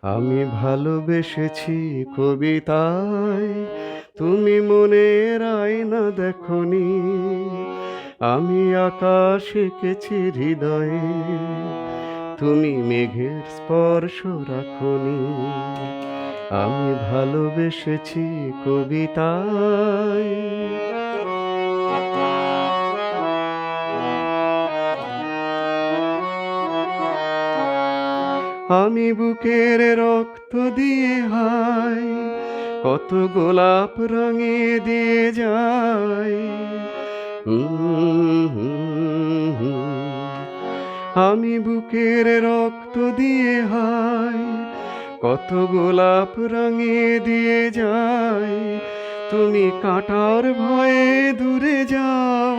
আমি ভালোবেসেছি কবিতায়, তুমি মনের আয়না দেখনি। আমি আকাশ এঁকেছি হৃদয়ে, তুমি মেঘের স্পর্শ রাখনি। আমি ভালোবেসেছি কবিতায়। আমি বুকের রক্ত দিয়ে হাই, কত গোলাপ রঙে দিয়ে যাই। হুম, হুম, হুম। আমি বুকের রক্ত দিয়ে হাই, কত গোলাপ রঙে দিয়ে যাই। তুমি কাঁটার ভয়ে দূরে যাও,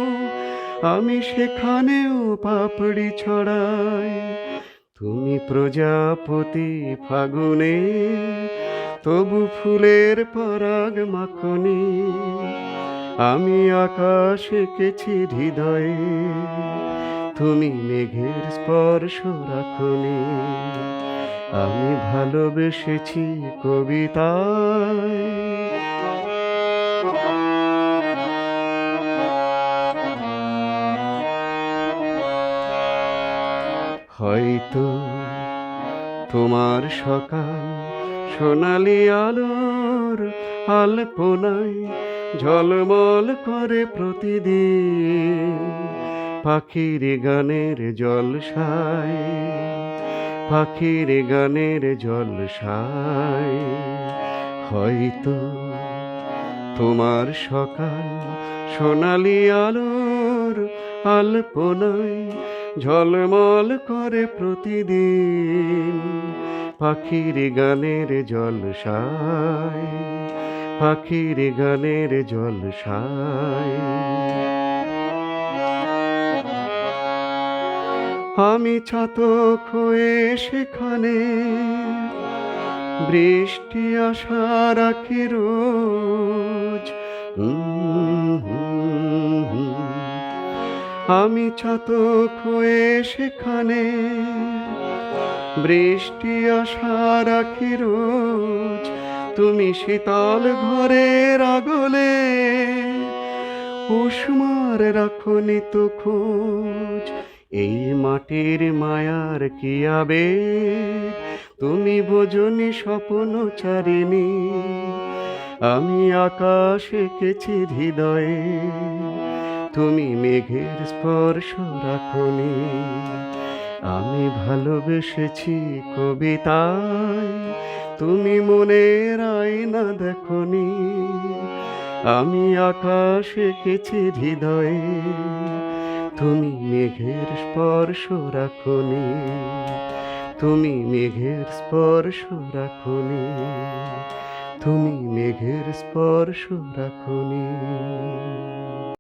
আমি সেখানেও পাপড়ি ছড়াই। তুমি প্রজাপতি ফাগুনে, তবু ফুলের পরাগ মাখনি। আমি আকাশ এঁকেছি হৃদয়ে, তুমি মেঘের স্পর্শ রাখনি। আমি ভালোবেসেছি কবিতায়। হয়তো তোমার সকাল সোনালি আলোর আলপনায় ঝলমল করে প্রতিদিন। পাখির গানের জলসায়, পাখির গানের জলসায়। হয়তো তোমার সকাল সোনালি আলোর আলপনায় ঝলমল করে প্রতিদিন। পাখির গানের জলসায়, পাখির গানের জলসায়। আমি ছাতক হয়ে সেখানে বৃষ্টি আশা রাখি রোজ। আমি ছাতক হয়ে সেখানে বৃষ্টি আশা রাখি রোজ। তুমি শীতল ঘরের আগলে উষ্মার রাখনি তো খোঁজ। এই মাটির মায়ার কি আবেগ, তুমি বোঝনি স্বপ্ন চারিনি। আমি আকাশ এঁকেছি হৃদয়ে, তুমি মেঘের স্পর্শ রাখনি। আমি ভালোবেসেছি কবিতায়, তুমি মনের আয়না দেখনি। আমি আকাশ এঁকেছি হৃদয়ে, তুমি মেঘের স্পর্শ রাখনি। তুমি মেঘের স্পর্শ রাখনি। তুমি মেঘের স্পর্শ রাখনি।